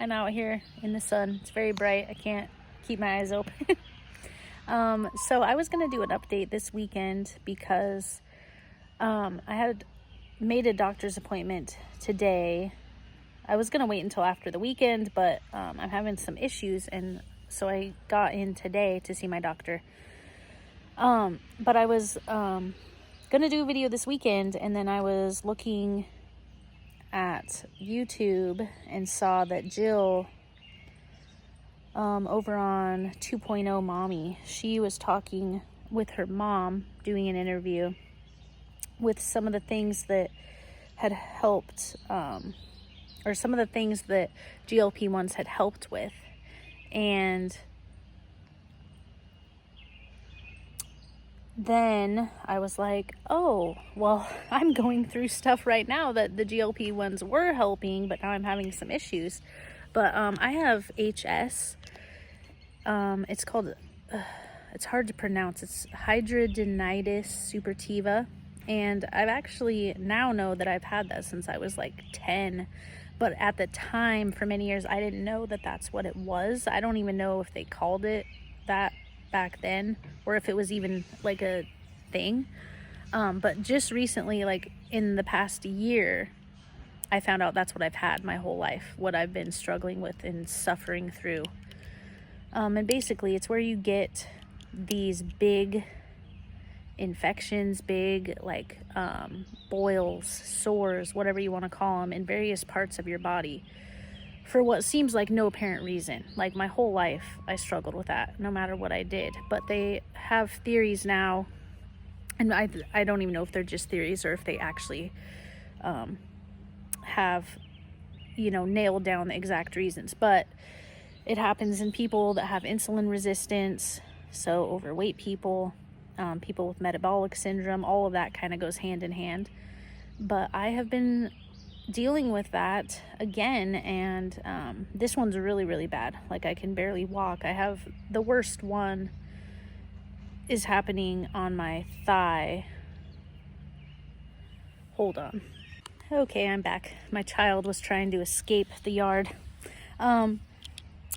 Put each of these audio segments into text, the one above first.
I'm out here in the sun. It's very bright. I can't keep my eyes open. So I was going to do an update this weekend because I had made a doctor's appointment today. I was going to wait until after the weekend, but I'm having some issues, and so I got in today to see my doctor. But I was going to do a video this weekend, and then I was looking at YouTube and saw that Jill over on 2.0 Mommy, she was talking with her mom, doing an interview with some of the things that had helped, or some of the things that GLP-1s had helped with. And then I was like, oh, well, I'm going through stuff right now that the GLP-1s were helping, but now I'm having some issues. But I have HS. It's called, it's hard to pronounce. It's Hidradenitis Suppurativa. And I've actually now know that I've had that since I was like 10. But at the time, for many years, I didn't know that that's what it was. I don't even know if they called it that back then, or if it was even like a thing. But just recently, like in the past year, I found out that's what I've had my whole life, what I've been struggling with and suffering through. And basically, it's where you get these big infections, big like boils, sores, whatever you want to call them, in various parts of your body for what seems like no apparent reason. Like my whole life I struggled with that no matter what I did. But they have theories now, and I don't even know if they're just theories or if they actually have, you know, nailed down the exact reasons. But it happens in people that have insulin resistance, so overweight people, people with metabolic syndrome, all of that kind of goes hand in hand. But I have been dealing with that again, and this one's really, really bad. Like I can barely walk. I have the worst one is happening on my thigh. Hold on. Okay, I'm back. My child was trying to escape the yard.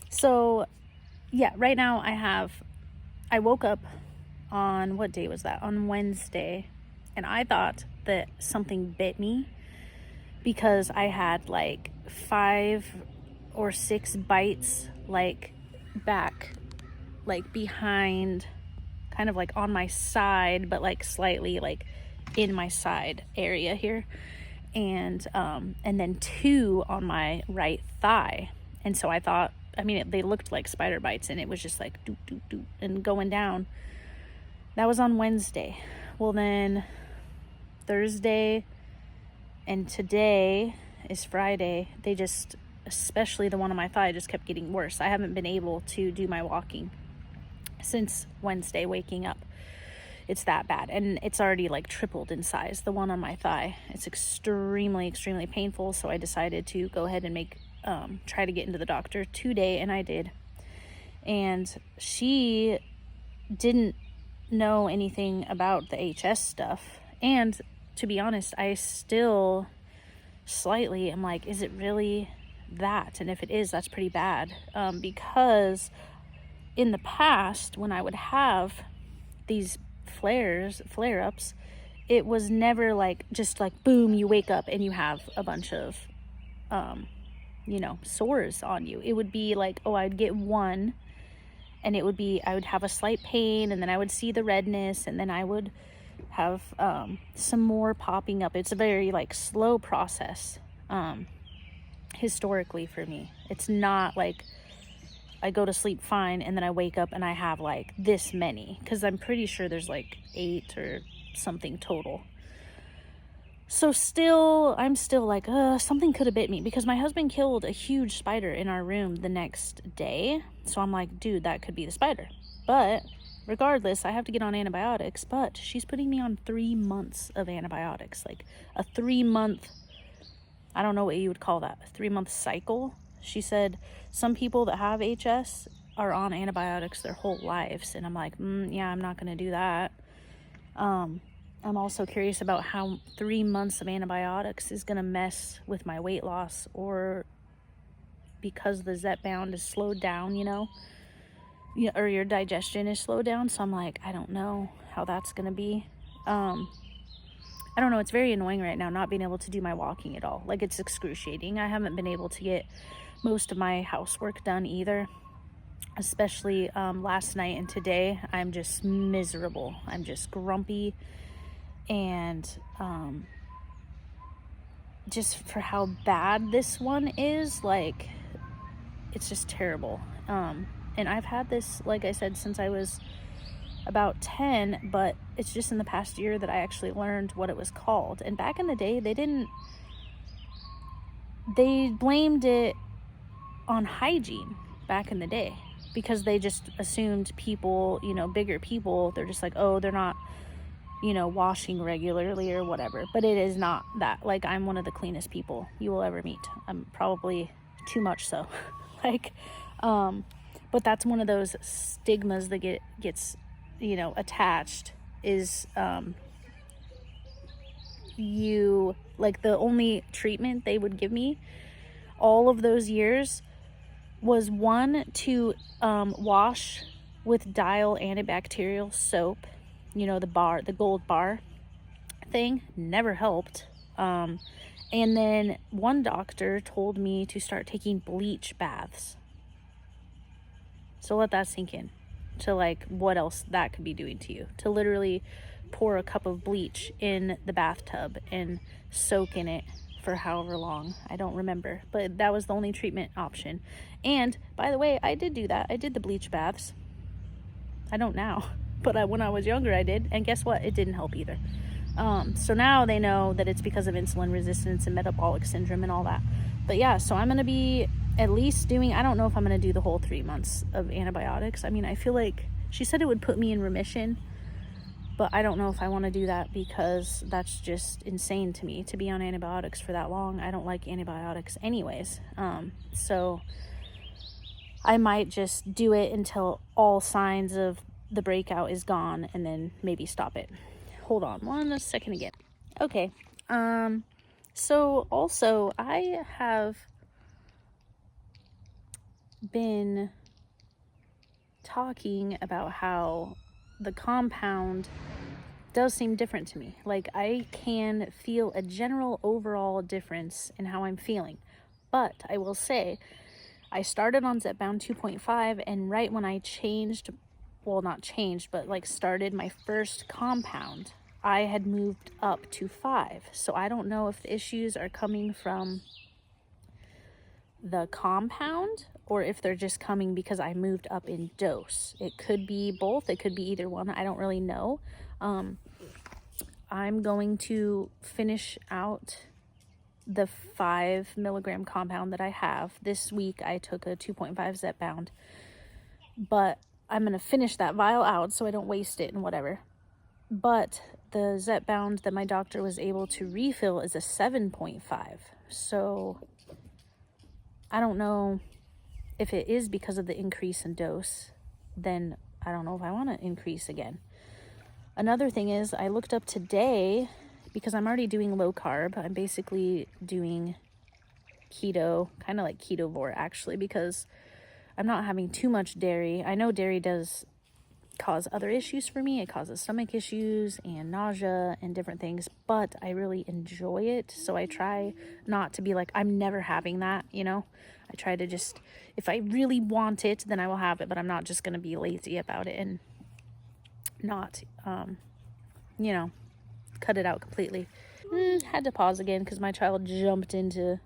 So yeah, right now I woke up on, what day was that? On Wednesday. And I thought that something bit me because I had like 5 or 6 bites, like back, like behind, kind of like on my side, but like slightly like in my side area here. And then 2 on my right thigh. And so I thought, I mean, they looked like spider bites, and it was just like doot, doot, doot, and going down. That was on Wednesday. Well, then Thursday and today is Friday. They just, especially the one on my thigh, just kept getting worse. I haven't been able to do my walking since Wednesday waking up. It's that bad. And it's already like tripled in size, the one on my thigh. It's extremely, extremely painful. So I decided to go ahead and try to get into the doctor today, and I did. And she didn't know anything about the HS stuff. And to be honest, I still slightly am like, is it really that? And if it is, that's pretty bad. Because in the past, when I would have these flare-ups, it was never like just like boom, you wake up and you have a bunch of you know, sores on you. It would be like, oh, I'd get one, and it would be, I would have a slight pain, and then I would see the redness, and then I would have some more popping up. It's a very like slow process historically for me. It's not like I go to sleep fine and then I wake up and I have like this many, because I'm pretty sure there's like 8 or something total. So I'm still like, something could have bit me, because my husband killed a huge spider in our room the next day. So I'm like, dude, that could be the spider. But regardless, I have to get on antibiotics, but she's putting me on 3 months of antibiotics, like a 3-month, I don't know what you would call that, a 3-month cycle. She said some people that have HS are on antibiotics their whole lives. And I'm like, yeah, I'm not going to do that. I'm also curious about how 3 months of antibiotics is going to mess with my weight loss, or because the Zepbound is slowed down, you know, or your digestion is slowed down. So I'm like, I don't know how that's gonna be. I don't know, it's very annoying right now not being able to do my walking at all. Like, it's excruciating. I haven't been able to get most of my housework done either, especially last night and today. I'm just miserable. I'm just grumpy, and just for how bad this one is, like, it's just terrible. And I've had this, like I said, since I was about 10, but it's just in the past year that I actually learned what it was called. And back in the day, they blamed it on hygiene back in the day, because they just assumed people, you know, bigger people, they're just like, oh, they're not, you know, washing regularly or whatever. But it is not that. Like, I'm one of the cleanest people you will ever meet. I'm probably too much so. Like, but that's one of those stigmas that gets, you know, attached, is like, the only treatment they would give me all of those years was, one, to wash with Dial antibacterial soap, you know, the gold bar thing. Never helped. And then one doctor told me to start taking bleach baths. So let that sink in, to like what else that could be doing to you. To literally pour a cup of bleach in the bathtub and soak in it for however long. I don't remember, but that was the only treatment option. And by the way, I did do that. I did the bleach baths. I don't now, but when I was younger, I did. And guess what? It didn't help either. So now they know that it's because of insulin resistance and metabolic syndrome and all that. But yeah, so I'm going to be at least doing, I don't know if I'm going to do the whole 3 months of antibiotics. I mean, I feel like she said it would put me in remission, but I don't know if I want to do that, because that's just insane to me to be on antibiotics for that long. I don't like antibiotics anyways. So I might just do it until all signs of the breakout is gone, and then maybe stop it. Hold on 1 second again. Okay. So also I have been talking about how the compound does seem different to me. Like, I can feel a general overall difference in how I'm feeling. But I will say, I started on Zepbound 2.5, and right when I changed, well, not changed, but like started my first compound, I had moved up to 5. So I don't know if the issues are coming from the compound, or if they're just coming because I moved up in dose. It could be both. It could be either one. I don't really know. I'm going to finish out the 5 milligram compound that I have. This week I took a 2.5 Zepbound, but I'm going to finish that vial out so I don't waste it and whatever. But the Zepbound that my doctor was able to refill is a 7.5. So I don't know if it is because of the increase in dose. Then I don't know if I want to increase again. Another thing is, I looked up today, because I'm already doing low carb. I'm basically doing keto, kind of like ketovore actually, because I'm not having too much dairy. I know dairy does cause other issues for me. It causes stomach issues and nausea and different things, but I really enjoy it. So I try not to be like, I'm never having that, you know. I try to just, if I really want it, then I will have it, but I'm not just going to be lazy about it and not, you know, cut it out completely. Had to pause again because my child jumped into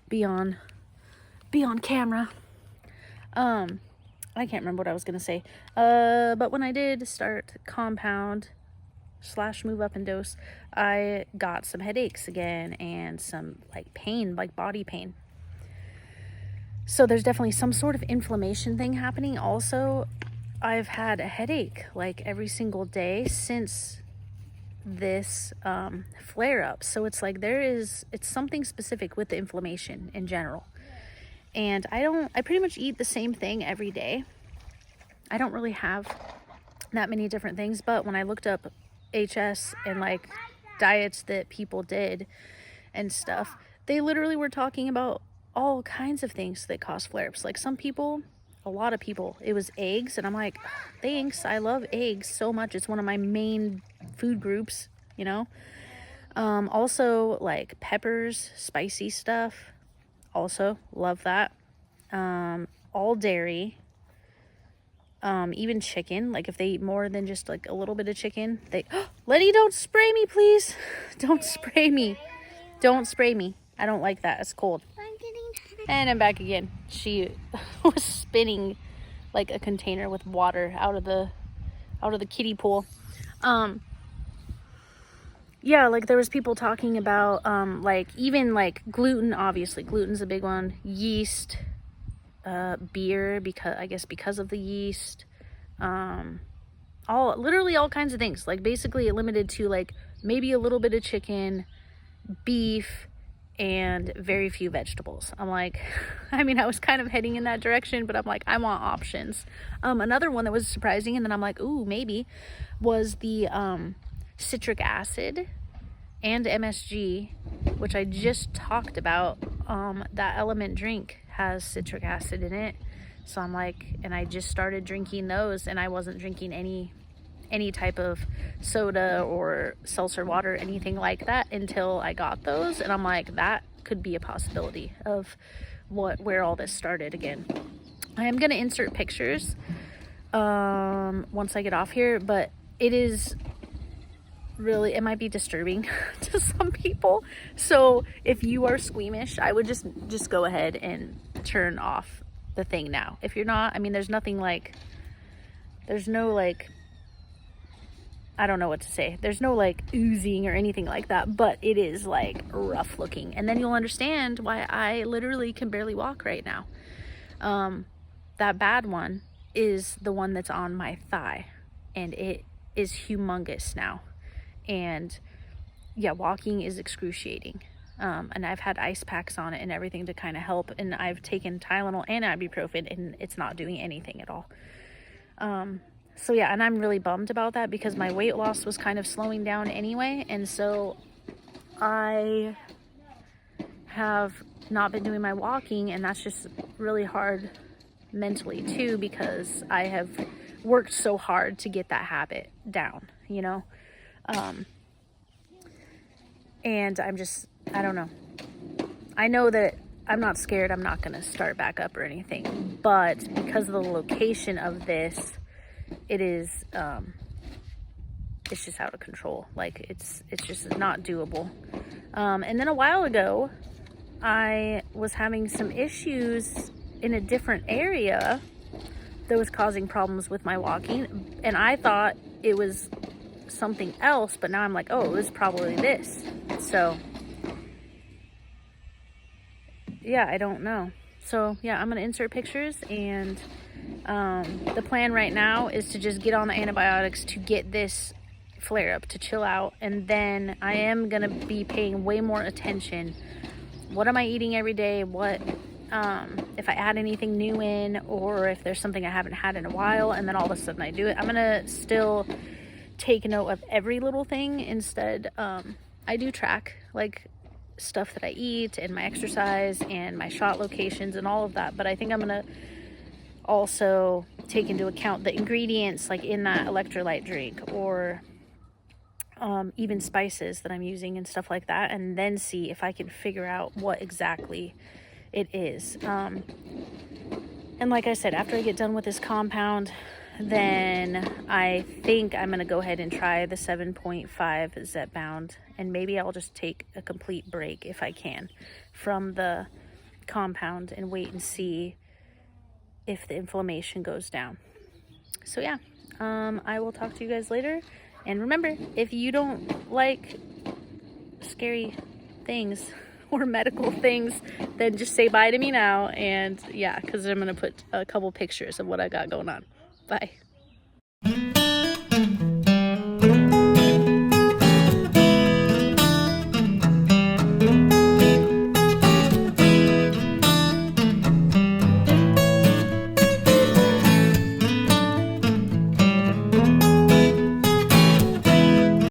be on camera. I can't remember what I was gonna say. But when I did start compound / move up in dose, I got some headaches again and some like pain, like body pain. So there's definitely some sort of inflammation thing happening. Also, I've had a headache like every single day since this flare up. So it's like it's something specific with the inflammation in general. And I pretty much eat the same thing every day. I don't really have that many different things, but when I looked up HS and like diets that people did and stuff, they literally were talking about all kinds of things that cause flare-ups. Like some people, a lot of people, it was eggs, and I'm like, thanks, I love eggs so much. It's one of my main food groups, you know. Also like peppers, spicy stuff, also love that. All dairy, even chicken. Like if they eat more than just like a little bit of chicken, they Letty, don't spray me, please. Don't spray me. Don't spray me. I don't like that. It's cold. And I'm back again. She was spinning like a container with water out of the kiddie pool. Yeah, like there was people talking about like even like gluten. Obviously gluten's a big one. Yeast, beer, because of the yeast, literally all kinds of things. Like basically it limited to like maybe a little bit of chicken, beef, and very few vegetables. I'm like, I mean, I was kind of heading in that direction, but I'm like, I want options. Another one that was surprising, and then I'm like, ooh, maybe, was the citric acid and MSG, which I just talked about. That Element drink has citric acid in it. So I'm like, and I just started drinking those, and I wasn't drinking any type of soda or seltzer water, anything like that, until I got those. And I'm like, that could be a possibility of where all this started again. I am going to insert pictures once I get off here, but it is really, it might be disturbing to some people. So if you are squeamish, I would just go ahead and turn off the thing now. If you're not, I mean, there's no like, I don't know what to say. There's no like oozing or anything like that, but it is like rough looking. And then you'll understand why I literally can barely walk right now. That bad one is the one that's on my thigh, and it is humongous now. And yeah, walking is excruciating. And I've had ice packs on it and everything to kind of help. And I've taken Tylenol and ibuprofen, and it's not doing anything at all. So yeah, and I'm really bummed about that because my weight loss was kind of slowing down anyway. And so I have not been doing my walking, and that's just really hard mentally too, because I have worked so hard to get that habit down, you know? And I don't know. I know that I'm not scared. I'm not going to start back up or anything, but because of the location of this, it is, it's just out of control. Like it's just not doable. And then a while ago, I was having some issues in a different area that was causing problems with my walking, and I thought it was something else, but now I'm like, oh, it was probably this. So yeah, I don't know. So yeah, I'm gonna insert pictures, and the plan right now is to just get on the antibiotics to get this flare up to chill out, and then I am gonna be paying way more attention. What am I eating every day? What if I add anything new in, or if there's something I haven't had in a while and then all of a sudden I do it. I'm gonna still take note of every little thing. Instead, I do track like stuff that I eat and my exercise and my shot locations and all of that, but I think I'm gonna also take into account the ingredients like in that electrolyte drink, or even spices that I'm using and stuff like that, and then see if I can figure out what exactly it is. And like I said, after I get done with this compound, then I think I'm gonna go ahead and try the 7.5 Zepbound, and maybe I'll just take a complete break if I can from the compound and wait and see if the inflammation goes down. So yeah, I will talk to you guys later. And remember, if you don't like scary things or medical things, then just say bye to me now. And yeah, because I'm gonna put a couple pictures of what I got going on. Bye.